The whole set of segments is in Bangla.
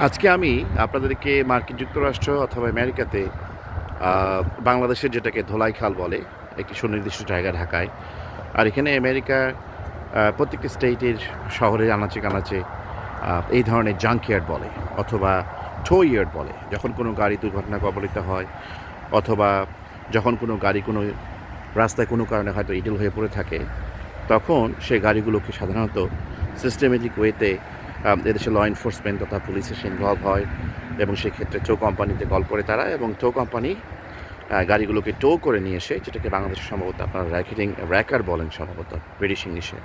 আজকে আমি আপনাদেরকে মার্কিন যুক্তরাষ্ট্র অথবা আমেরিকাতে বাংলাদেশের যেটাকে ধোলাইখাল বলে একটি সুনির্দিষ্ট জায়গা ঢাকায়। আর এখানে আমেরিকার প্রত্যেকটি স্টেটের শহরের আনাচে কানাচে এই ধরনের জাঙ্কইয়ার্ড বলে অথবা টো ইয়ার্ড বলে। যখন কোনো গাড়ি দুর্ঘটনা কবলিত হয় অথবা যখন কোনো গাড়ি কোনো রাস্তায় কোনো কারণে হয়তো ইডল হয়ে পড়ে থাকে, তখন সেই গাড়িগুলোকে সাধারণত সিস্টেমেটিক ওয়েতে এদেশে ল এনফোর্সমেন্ট তথা পুলিশ এসে ইনভলভ হয় এবং সেক্ষেত্রে টো কোম্পানিতে কল করে তারা, এবং টো কোম্পানি গাড়িগুলোকে টো করে নিয়ে এসে, যেটাকে বাংলাদেশে সম্ভবত আপনারা র্যাকার বলেন সম্ভবত ব্রিটিশ ইংলিশে,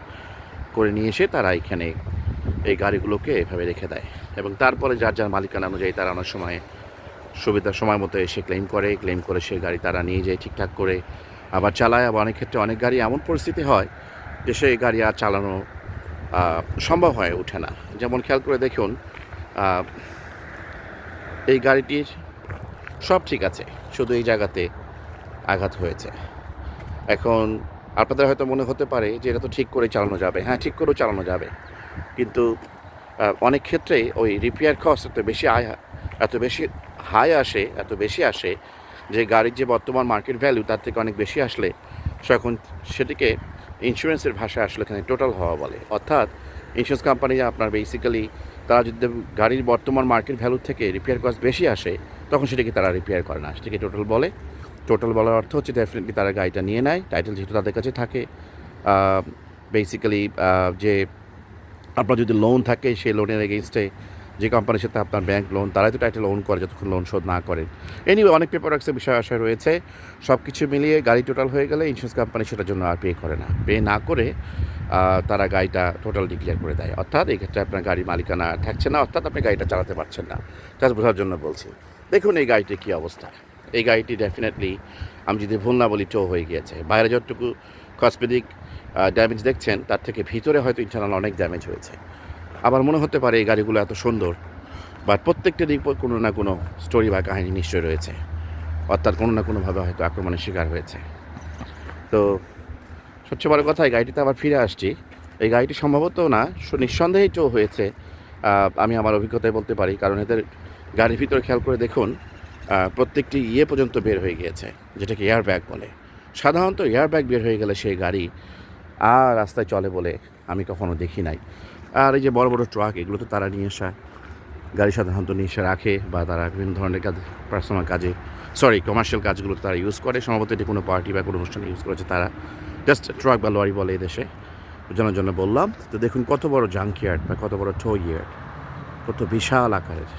করে নিয়ে এসে তারা এখানে এই গাড়িগুলোকে এভাবে রেখে দেয় এবং তারপরে যার যার মালিকানা অনুযায়ী তারা অনেক সময় সুবিধার সময় মতো এসে ক্লেম করে সেই গাড়ি তারা নিয়ে যায় ঠিকঠাক করে আবার চালায়। আবার অনেক ক্ষেত্রে অনেক গাড়ি এমন পরিস্থিতি হয় যে সেই গাড়ি আর চালানো সম্ভব হয়ে ওঠে না। যেমন খেয়াল করে দেখুন, এই গাড়িটির সব ঠিক আছে, শুধু এই জায়গাতে আঘাত হয়েছে। এখন আপনাদের হয়তো মনে হতে পারে যে এটা তো ঠিক করে চালানো যাবে। হ্যাঁ, ঠিক করেও চালানো যাবে, কিন্তু অনেক ক্ষেত্রেই ওই রিপেয়ার কস্ট এত বেশি আসে যে গাড়ির যে বর্তমান মার্কেট ভ্যালু তার থেকে অনেক বেশি আসলে এখন সেটিকে ইন্স্যুরেন্সের ভাষায় আসলে এখানে টোটাল হওয়া বলে। অর্থাৎ ইন্স্যুরেন্স কোম্পানি আপনার বেসিক্যালি তারা যদি গাড়ির বর্তমান মার্কেট ভ্যালু থেকে রিপেয়ার কস্ট বেশি আসে তখন সেটাকে তারা রিপেয়ার করে না, সেটাকে টোটাল বলে। টোটাল বলার অর্থ হচ্ছে ডেফিনেটলি তারা গাড়িটা নিয়ে নেয়, টাইটেল যেহেতু তাদের কাছে থাকে। বেসিক্যালি যে আপনার যদি লোন থাকে সেই লোনের এগেনস্টে যে কোম্পানির সাথে আপনার ব্যাংক লোন, তারাই তো টাইটেল ওন করে যতক্ষণ লোন শোধ না করেন। এনিওয়ে অনেক পেপার ওয়ার্কসের বিষয় আশা রয়েছে। সব কিছু মিলিয়ে গাড়ি টোটাল হয়ে গেলে ইন্স্যুরেন্স কোম্পানি সেটার জন্য আর পে করে না, পে না করে তারা গাড়িটা টোটাল ডিক্লেয়ার করে দেয়। অর্থাৎ এই ক্ষেত্রে আপনার গাড়ির মালিকানা থাকছে না, অর্থাৎ আপনি গাড়িটা চালাতে পারছেন না। জাস্ট বোঝার জন্য বলছি। দেখুন এই গাড়িটির কী অবস্থা। এই গাড়িটি ডেফিনেটলি, আমি যদি ভুল না বলি, টো হয়ে গিয়েছে। বাইরে যতটুকু কসমেটিক ড্যামেজ দেখছেন তার থেকে ভিতরে হয়তো ইন্টারনাল অনেক ড্যামেজ হয়েছে। আবার মনে হতে পারে এই গাড়িগুলো এত সুন্দর, বাট প্রত্যেকটিরই কোনো না কোনো স্টোরি বা কাহিনী নিশ্চয় রয়েছে, অর্থাৎ কোনো না কোনোভাবে হয়তো আক্রমণের শিকার হয়েছে। তো সবচেয়ে বড় কথা, এই গাড়িটিতে আবার ফিরে আসছি। এই গাড়িটি সম্ভবত না, নিঃসন্দেহেই টো হয়েছে, আমি আমার অভিজ্ঞতায় বলতে পারি। কারণ এদের গাড়ির ভিতরে খেয়াল করে দেখুন, প্রত্যেকটি পর্যন্ত বের হয়ে গিয়েছে, যেটাকে এয়ার ব্যাগ বলে। সাধারণত এয়ার ব্যাগ বের হয়ে গেলে সেই গাড়ি আর রাস্তায় চলে বলে আমি কখনো দেখি নাই। আর এই যে বড় বড় ট্রাক, এগুলো তো তারা নিয়ে আসা গাড়ি সাধারণত নিয়ে এসে রাখে, বা তারা বিভিন্ন ধরনের কাজ, পার্সোনাল কাজে, কমার্শিয়াল কাজগুলো তারা ইউজ করে। সম্ভবত এটি কোনো পার্টি বা কোনো অনুষ্ঠানে ইউজ করেছে তারা। জাস্ট ট্রাক বা লরি বলে এদেশে, বোঝানোর জন্য বললাম। তো দেখুন কত বড় জাঙ্কইয়ার্ড বা কত বড় টো ইয়ার্ড, কত বিশাল আকারের।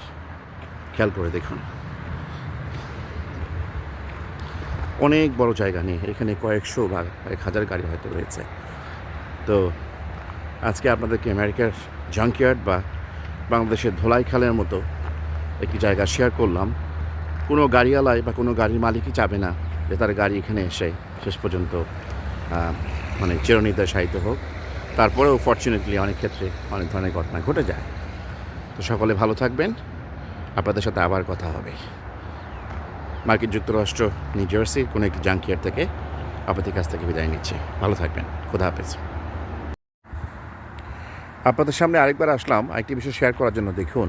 খেয়াল করে দেখুন, অনেক বড় জায়গা নিয়ে এখানে কয়েকশো বা কয়েক হাজার গাড়ি হয়তো রয়েছে। তো আজকে আপনাদেরকে আমেরিকার জাঙ্কইয়ার্ড বা বাংলাদেশের ধোলাইখালের মতো একটি জায়গা শেয়ার করলাম। কোনো গাড়িওয়ালাই বা কোনো গাড়ির মালিকই চাবে না যে তার গাড়ি এখানে এসে শেষ পর্যন্ত মানে চিরনির্দশায়িত হোক। তারপরেও ফর্চুনেটলি অনেক ক্ষেত্রে অনেক ধরনের ঘটনা ঘটে যায়। তো সকলে ভালো থাকবেন, আপনাদের সাথে আবার কথা হবে। মার্কিন যুক্তরাষ্ট্র নিউ জার্সির কোনো একটি জাঙ্কিয়ার্ড থেকে আপনাদের কাছ থেকে বিদায় নিচ্ছি। ভালো থাকবেন, খোদা হাফেজ। আপনাদের সামনে আরেকবার আসলাম আরেকটি বিষয় শেয়ার করার জন্য। দেখুন,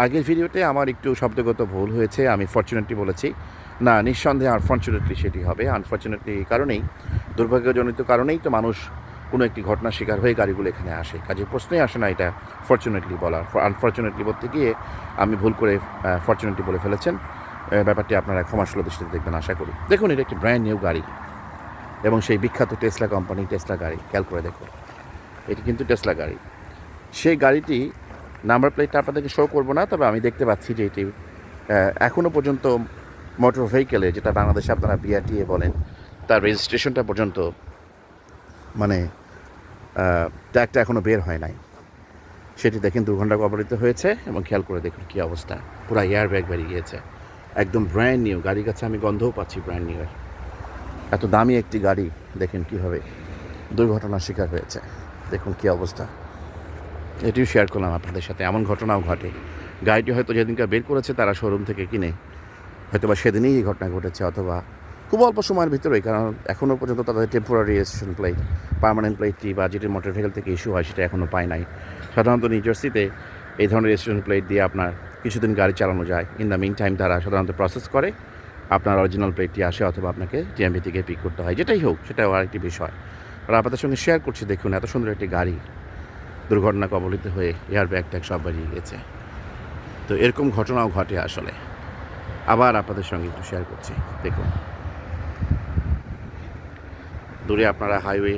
আগের ভিডিওতে আমার একটু শব্দগত ভুল হয়েছে, আমি ফর্চুনেটলি বলেছি। না, নিঃসন্দেহে আনফর্চুনেটলি সেটি হবে। আনফর্চুনেটলি এই কারণেই, দুর্ভাগ্যজনিত কারণেই তো মানুষ কোনো একটি ঘটনার শিকার হয়ে গাড়িগুলো এখানে আসে। কাজে প্রশ্নই আসে না এটা ফর্চুনেটলি বলার। আনফর্চুনেটলি বলতে গিয়ে আমি ভুল করে ফর্চুনেটলি বলে ফেলেছেন। ব্যাপারটি আপনারা ক্ষমাসুলভ দৃষ্টিতে দেখবেন আশা করি। দেখুন, এটা একটি ব্র্যান্ড নিউ গাড়ি এবং সেই বিখ্যাত টেসলা কোম্পানি টেসলা গাড়ি। খেয়াল করে দেখুন, এটি কিন্তু টেসলা গাড়ি। সেই গাড়িটি নাম্বার প্লেটটা আপনাদেরকে শো করবো না, তবে আমি দেখতে পাচ্ছি যে এটি এখনও পর্যন্ত মোটর ভেহিকেলে, যেটা বাংলাদেশে আপনারা বিআরটিএ বলেন, তার রেজিস্ট্রেশনটা পর্যন্ত মানে ট্যাগটা এখনও বের হয় নাই। সেটি দেখেন দুর্ঘটনা কবলিত হয়েছে এবং খেয়াল করে দেখুন কী অবস্থা, পুরো এয়ার ব্যাগ বেরিয়ে গিয়েছে। একদম ব্র্যান্ড নিউ গাড়ির কাছে আমি গন্ধও পাচ্ছি ব্র্যান্ড নিউ এর। এত দামি একটি গাড়ি দেখেন কীভাবে দুর্ঘটনার শিকার হয়েছে। দেখুন কী অবস্থা। এটিও শেয়ার করলাম আপনাদের সাথে। এমন ঘটনাও ঘটে, গাড়িটি হয়তো যেদিনকার বের করেছে তারা শোরুম থেকে কিনে হয়তো বা সেদিনই এই ঘটনা ঘটেছে, অথবা খুব অল্প সময়ের ভিতরেই। কারণ এখনও পর্যন্ত তাদের টেম্পোরারি রেজিস্ট্রেশন প্লেট, পার্মানেন্ট প্লেটটি বা যেটি মোটর ভেহিকেল থেকে ইস্যু হয় সেটা এখনও পায় নাই। সাধারণত নিউ জার্সিতে এই ধরনের রেজিস্ট্রেশন প্লেট দিয়ে আপনার কিছুদিন গাড়ি চালানো যায়। ইন দ্য মিন টাইম তারা সাধারণত প্রসেস করে আপনার অরিজিনাল প্লেটটি আসে, অথবা আপনাকে ডিএমভি থেকে পিক করতে হয়। যেটাই হোক, সেটাও আরেকটি বিষয়। আর আপনাদের সঙ্গে শেয়ার করছি, দেখুন এত সুন্দর একটি গাড়ি দুর্ঘটনা কবলিত হয়ে এয়ার ব্যাগ ট্যাগ সব বেরিয়ে গেছে। তো এরকম ঘটনাও ঘটে আসলে। আবার আপনাদের সঙ্গে একটু শেয়ার করছি, দেখুন দূরে আপনারা হাইওয়ে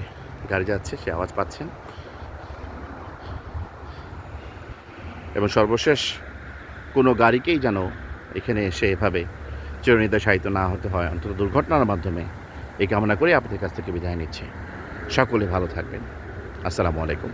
গাড়ি যাচ্ছে, সে আওয়াজ পাচ্ছেন। এবং সর্বশেষ কোনো গাড়িকেই যেন এখানে এসে এভাবে চিরনির্দশায়িত না হতে হয়, অন্তত দুর্ঘটনার মাধ্যমে। এই কামনা করে আপনাদের কাছ থেকে বিদায় নিচ্ছি। সকলে ভালো থাকবেন। আসসালামু আলাইকুম।